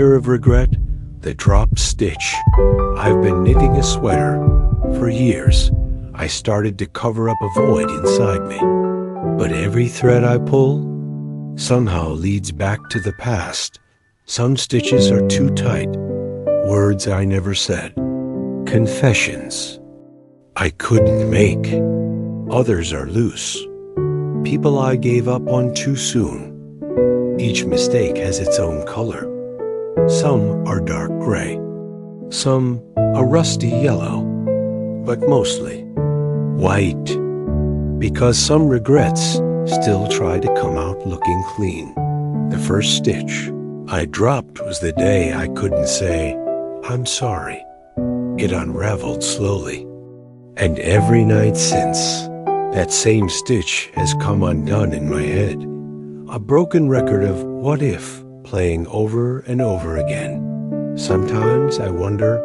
sweater of regret, the drop stitch. I've been knitting a sweater for years. I started to cover up a void inside me. But every thread I pull somehow leads back to the past. Some stitches are too tight, words I never said, confessions I couldn't make. Others are loose, people I gave up on too soon. Each mistake has its own color. Some are dark gray, some a rusty yellow, but mostly white, because some regrets still try to come out looking clean. The first stitch I dropped was the day I couldn't say, I'm sorry. It unraveled slowly. And every night since, that same stitch has come undone in my head. A broken record of what if playing over and over again. Sometimes I wonder,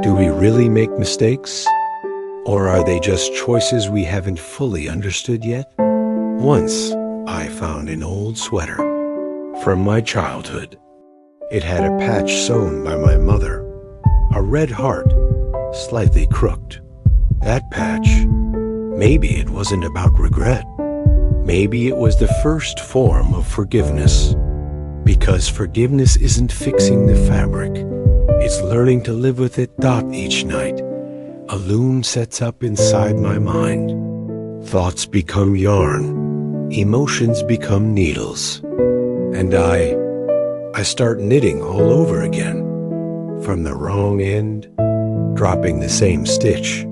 do we really make mistakes? Or are they just choices we haven't fully understood yet? Once, I found an old sweater from my childhood. It had a patch sewn by my mother, a red heart, slightly crooked. That patch, maybe it wasn't about regret. Maybe it was the first form of forgiveness. Because forgiveness isn't fixing the fabric. It's learning to live with it. Each night, a loom sets up inside my mind. Thoughts become yarn. Emotions become needles. And I start knitting all over again. From the wrong end, dropping the same stitch.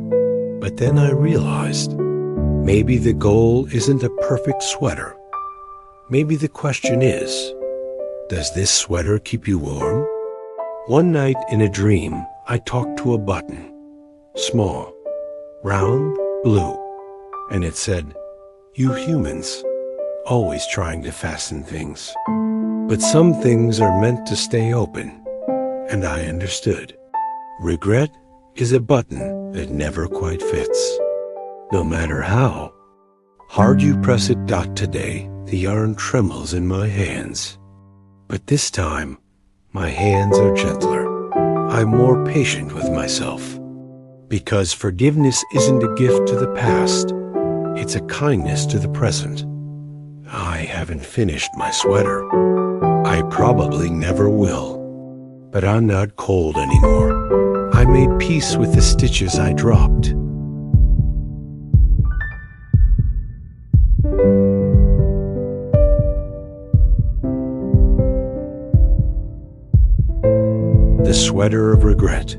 But then I realized, maybe the goal isn't a perfect sweater. Maybe the question is, does this sweater keep you warm? One night in a dream, I talked to a button. Small, round, blue. And it said, you humans, always trying to fasten things. But some things are meant to stay open. And I understood. Regret is a button that never quite fits. No matter how hard you press it. Today, the yarn trembles in my hands. But this time, my hands are gentler. I'm more patient with myself. Because forgiveness isn't a gift to the past. It's a kindness to the present. I haven't finished my sweater. I probably never will. But I'm not cold anymore. I made peace with the stitches I dropped. The sweater of regret.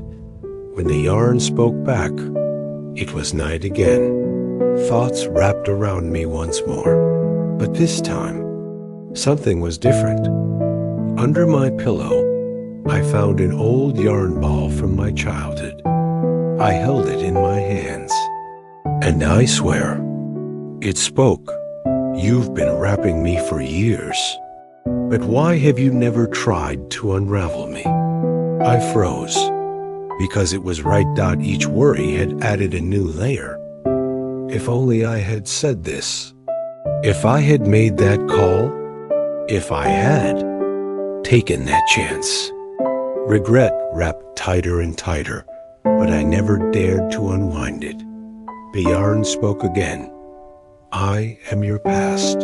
When the yarn spoke back, it was night again. Thoughts wrapped around me once more. But this time, something was different. Under my pillow, I found an old yarn ball from my childhood. I held it in my hands. And I swear, it spoke. You've been wrapping me for years. But why have you never tried to unravel me? I froze, because it was right. Each worry had added a new layer. If only I had said this. If I had made that call. If I had taken that chance. Regret wrapped tighter and tighter, but I never dared to unwind it. The yarn spoke again. I am your past,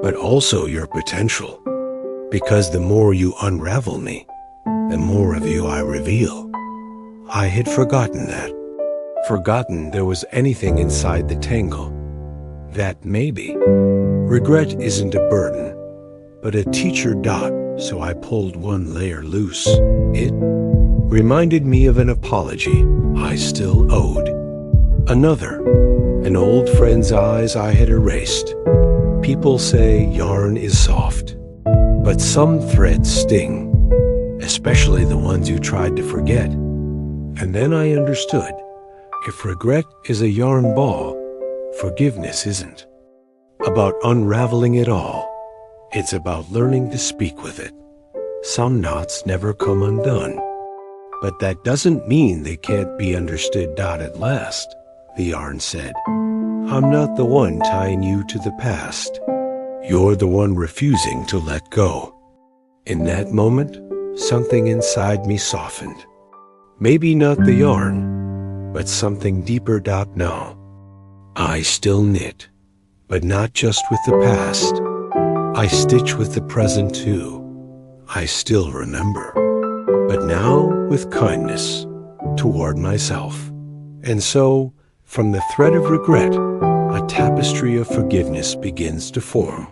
but also your potential. Because the more you unravel me, the more of you I reveal. I had forgotten that. Forgotten there was anything inside the tangle. That maybe. Regret isn't a burden, but a teacher. So I pulled one layer loose. It reminded me of an apology I still owed. Another, an old friend's eyes I had erased. People say yarn is soft, but some threads sting, especially the ones you tried to forget. And then I understood, if regret is a yarn ball, forgiveness isn't. About unraveling it all, it's about learning to speak with it. Some knots never come undone, but that doesn't mean they can't be understood. At last, the yarn said, I'm not the one tying you to the past. You're the one refusing to let go. In that moment, something inside me softened. Maybe not the yarn, but something deeper. Now, I still knit, but not just with the past. I stitch with the present too. I still remember, but now with kindness toward myself. And so, from the thread of regret, a tapestry of forgiveness begins to form.